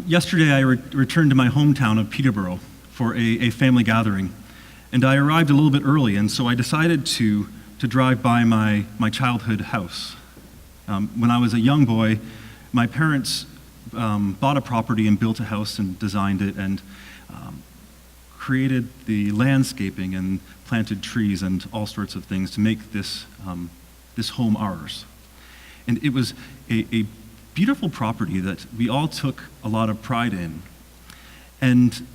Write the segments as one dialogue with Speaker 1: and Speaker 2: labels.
Speaker 1: Yesterday, I returned to my hometown of Peterborough for a family gathering, and I arrived a little bit early, and so I decided to drive by my childhood house. When I was a young boy, my parents bought a property and built a house and designed it and created the landscaping and planted trees and all sorts of things to make this home ours. And it was a beautiful property that we all took a lot of pride in. And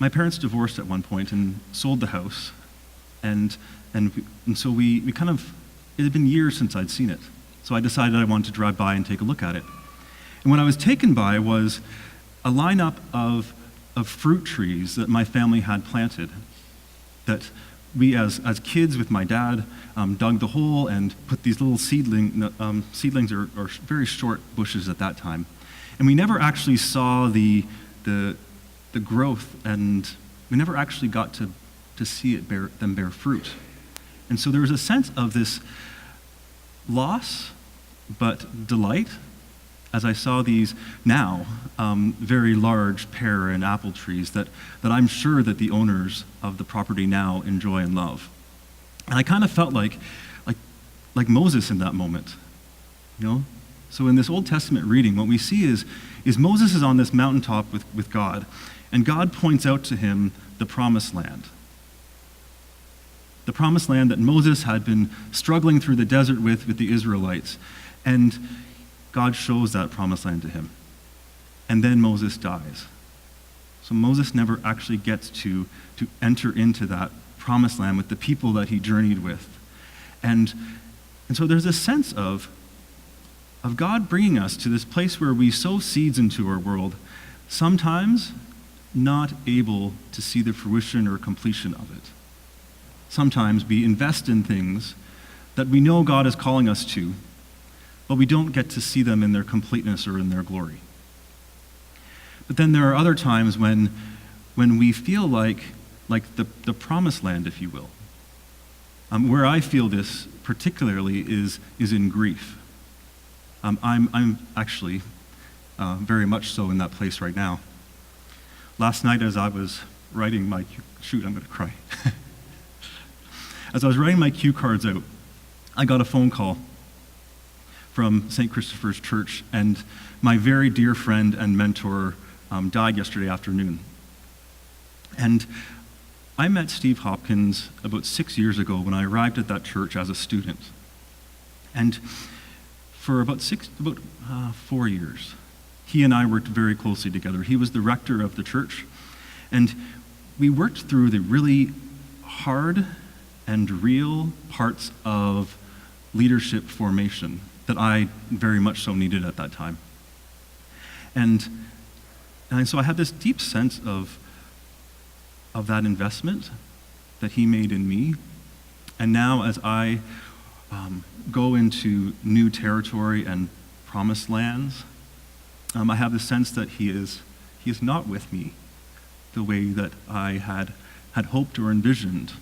Speaker 1: my parents divorced at one point and sold the house. And so we kind of, it had been years since I'd seen it. So I decided I wanted to drive by and take a look at it. And what I was taken by was a lineup of fruit trees that my family had planted, that we as kids with my dad dug the hole and put these little seedlings or very short bushes at that time. And we never actually saw the growth, and we never actually got to see them bear fruit. And so there was a sense of this loss, but delight, as I saw these now very large pear and apple trees that I'm sure that the owners of the property now enjoy and love. And I kind of felt like Moses in that moment, you know? So in this Old Testament reading, what we see is Moses is on this mountaintop with God, and God points out to him the promised land. The promised land that Moses had been struggling through the desert with the Israelites. And God shows that promised land to him. And then Moses dies. So Moses never actually gets to enter into that promised land with the people that he journeyed with. And so there's a sense of God bringing us to this place where we sow seeds into our world, sometimes not able to see the fruition or completion of it. Sometimes we invest in things that we know God is calling us to, but we don't get to see them in their completeness or in their glory. But then there are other times when we feel like the promised land, if you will. Where I feel this particularly is in grief. I'm actually very much so in that place right now. Last night as I was writing my, I'm going to cry. As I was writing my cue cards out, I got a phone call from St. Christopher's Church, and my very dear friend and mentor died yesterday afternoon. And I met Steve Hopkins about 6 years ago when I arrived at that church as a student. And for about 4 years, he and I worked very closely together. He was the rector of the church, and we worked through the really hard and real parts of leadership formation that I very much so needed at that time. And so I had this deep sense of that investment that he made in me. And now as I go into new territory and promised lands, I have the sense that he is not with me the way that I had hoped or envisioned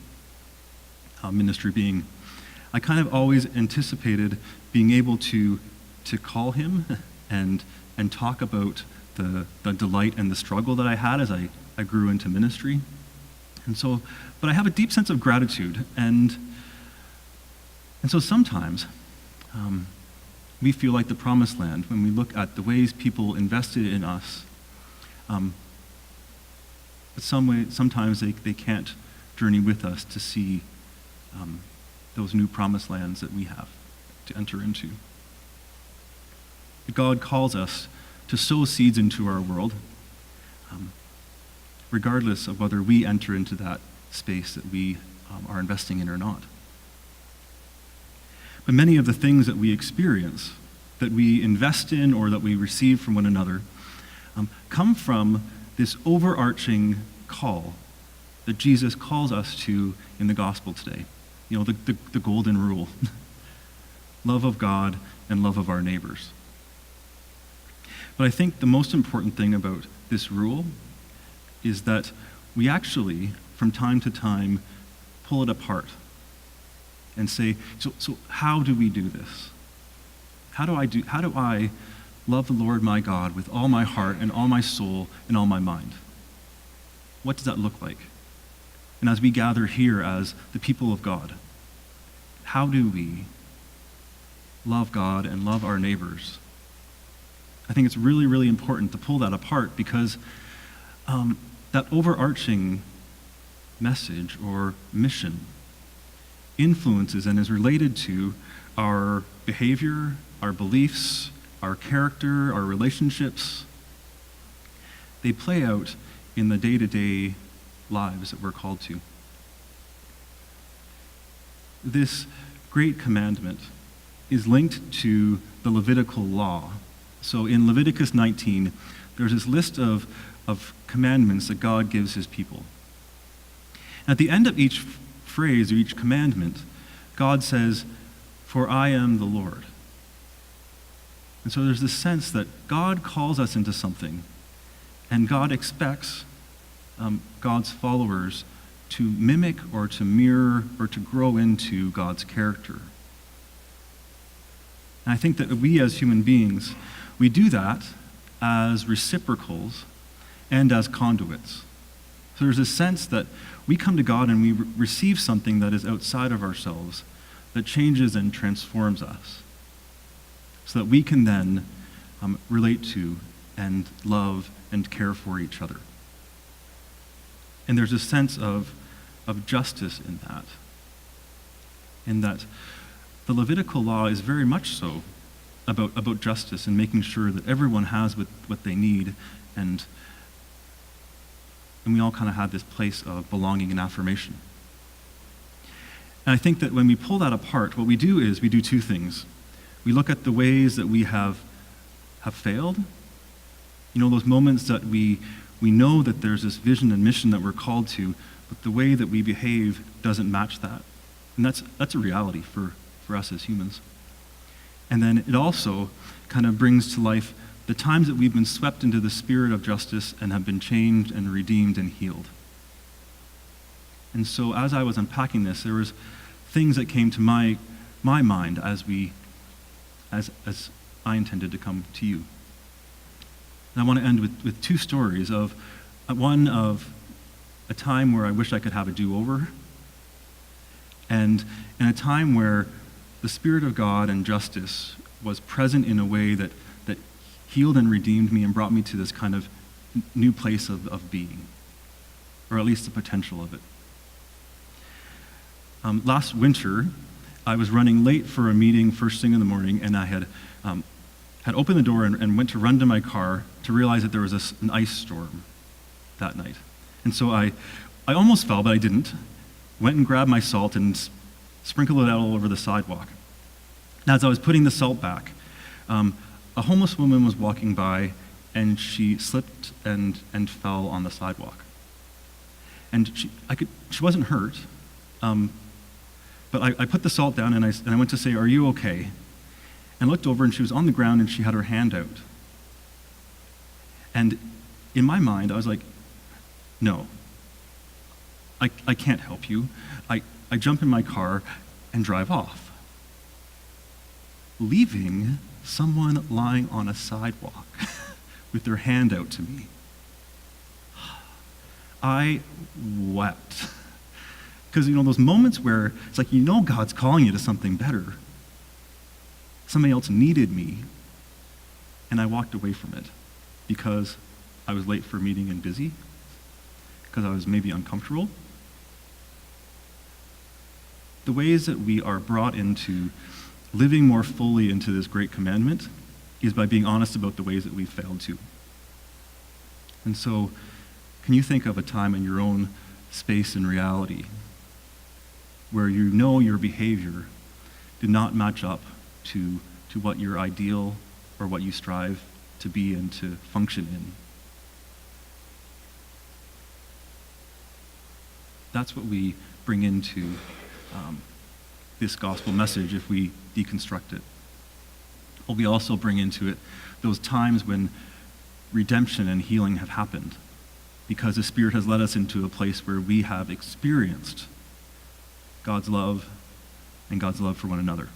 Speaker 1: ministry being. I kind of always anticipated being able to call him and talk about the delight and the struggle that I had as I grew into ministry. And so, but I have a deep sense of gratitude, and so sometimes we feel like the promised land when we look at the ways people invested in us. But sometimes they can't journey with us to see those new promised lands that we have to enter into. God calls us to sow seeds into our world, regardless of whether we enter into that space that we are investing in or not. But many of the things that we experience, that we invest in or that we receive from one another, come from this overarching call that Jesus calls us to in the gospel today. You know, the golden rule. Love of God and love of our neighbors. But I think the most important thing about this rule is that we actually, from time to time, pull it apart and say, so how do we do this? How do I love the Lord my God with all my heart and all my soul and all my mind. What does that look like? And as we gather here as the people of God, how do we love God and love our neighbors? I think it's really, really important to pull that apart because that overarching message or mission influences and is related to our behavior, our beliefs, our character, our relationships. They play out in the day-to-day lives that we're called to. This great commandment is linked to the Levitical law. So in Leviticus 19, there's this list of commandments that God gives his people. At the end of each phrase or each commandment, God says, "For I am the Lord." And so there's this sense that God calls us into something, and God expects God's followers to mimic or to mirror or to grow into God's character. And I think that we as human beings, we do that as reciprocals and as conduits. So there's a sense that we come to God and we receive something that is outside of ourselves, that changes and transforms us, so that we can then relate to and love and care for each other. And there's a sense of justice in that the Levitical law is very much so about justice and making sure that everyone has what they need, and we all kind of have this place of belonging and affirmation. And I think that when we pull that apart, what we do is we do two things. We look at the ways that we have failed. You know, those moments that we know that there's this vision and mission that we're called to, but the way that we behave doesn't match that. And that's a reality for us as humans. And then it also kind of brings to life the times that we've been swept into the spirit of justice and have been changed and redeemed and healed. And so as I was unpacking this, there was things that came to my mind as I intended to come to you. And I want to end with two stories of one of a time where I wish I could have a do-over, and a time where the Spirit of God and justice was present in a way that healed and redeemed me and brought me to this kind of new place of being, or at least the potential of it. Last winter, I was running late for a meeting first thing in the morning, and I had opened the door and went to run to my car to realize that there was an ice storm that night. And so I almost fell, but I didn't. Went and grabbed my salt and sprinkled it out all over the sidewalk. And as I was putting the salt back, a homeless woman was walking by, and she slipped and fell on the sidewalk. And she wasn't hurt, but I put the salt down and I went to say, "Are you okay?" And looked over, and she was on the ground and she had her hand out. And in my mind, I was like, "No, I can't help you." I jump in my car and drive off, leaving someone lying on a sidewalk with their hand out to me. I wept. Because, you know, those moments where it's like, you know, God's calling you to something better. Somebody else needed me, and I walked away from it because I was late for a meeting and busy, because I was maybe uncomfortable. The ways that we are brought into living more fully into this great commandment is by being honest about the ways that we've failed to. And so, can you think of a time in your own space and reality where you know your behavior did not match up to what your ideal or what you strive to be and to function in? That's what we bring into this gospel message if we deconstruct it. But we also bring into it those times when redemption and healing have happened, because the Spirit has led us into a place where we have experienced God's love and God's love for one another.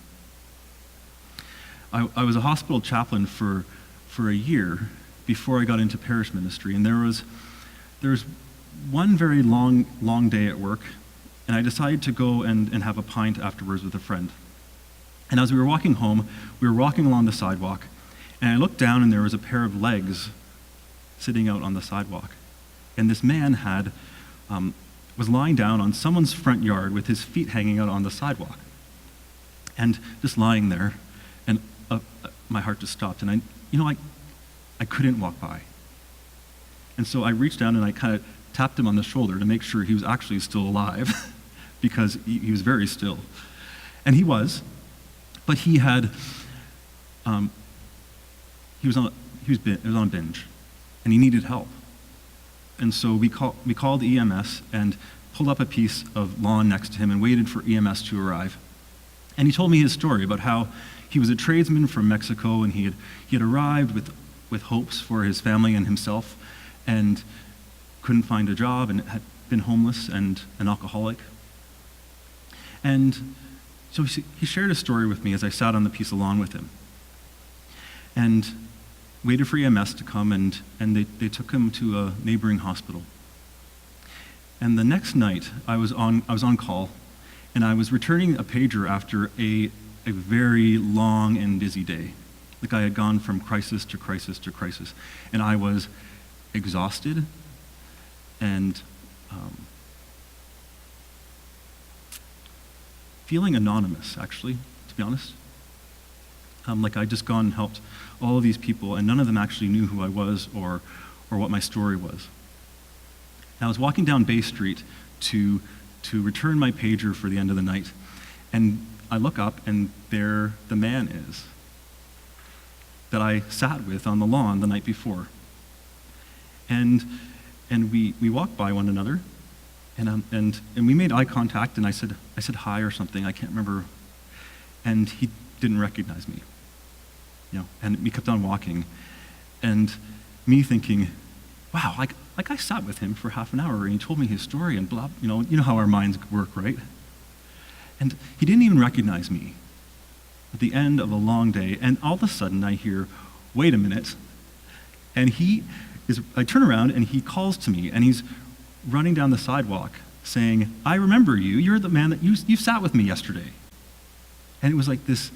Speaker 1: I was a hospital chaplain for for a year before I got into parish ministry, and there was one very long day at work, and I decided to go and have a pint afterwards with a friend. And as we were walking home, we were walking along the sidewalk, and I looked down and there was a pair of legs sitting out on the sidewalk. And this man was lying down on someone's front yard with his feet hanging out on the sidewalk. And just lying there, and my heart just stopped, and I couldn't walk by. And so I reached down and I kind of tapped him on the shoulder to make sure he was actually still alive, because he was very still. And he was, but he had, he was on a binge, and he needed help. And so we called EMS and pulled up a piece of lawn next to him and waited for EMS to arrive. And he told me his story about how he was a tradesman from Mexico, and he had arrived with hopes for his family and himself, and couldn't find a job, and had been homeless and an alcoholic. And so he shared a story with me as I sat on the piece of lawn with him, and waited for EMS to come, and they took him to a neighboring hospital. And the next night, I was on call, and I was returning a pager after a very long and busy day. Like, I had gone from crisis to crisis to crisis, and I was exhausted and feeling anonymous, actually, to be honest. Like, I'd just gone and helped all of these people, and none of them actually knew who I was or what my story was. And I was walking down Bay Street to return my pager for the end of the night, and I look up, and there the man is that I sat with on the lawn the night before. And we walked by one another, and we made eye contact, and I said hi or something, I can't remember, and he didn't recognize me, and we kept on walking, and me thinking, wow, like I sat with him for half an hour, and he told me his story, and blah, you know how our minds work, right? And he didn't even recognize me at the end of a long day, and all of a sudden I hear, wait a minute, and I turn around, and he calls to me, and he's running down the sidewalk saying, I remember you, you're the man that you sat with me yesterday. And it was like this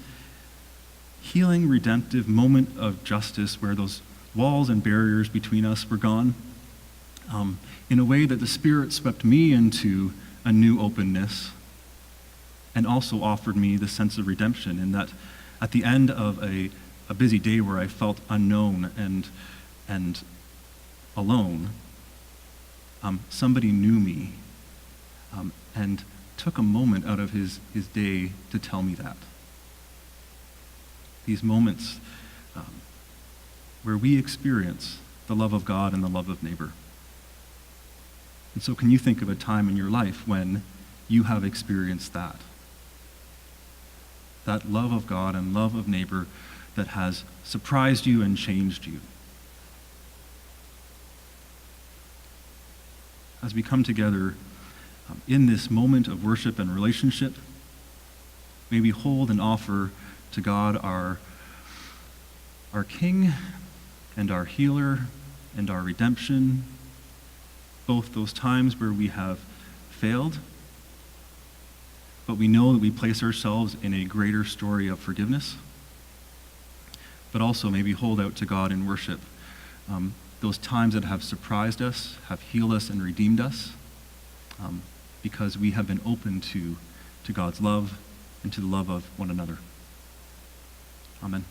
Speaker 1: healing, redemptive moment of justice where those walls and barriers between us were gone, in a way that the Spirit swept me into a new openness, and also offered me the sense of redemption, in that at the end of a busy day where I felt unknown and alone, somebody knew me and took a moment out of his day to tell me that. These moments where we experience the love of God and the love of neighbor. And so can you think of a time in your life when you have experienced that? That love of God and love of neighbor that has surprised you and changed you. As we come together in this moment of worship and relationship, may we hold and offer to God our King and our healer and our redemption, both those times where we have failed, but we know that we place ourselves in a greater story of forgiveness, but also may we hold out to God in worship those times that have surprised us, have healed us and redeemed us, because we have been open to God's love and to the love of one another. Amen.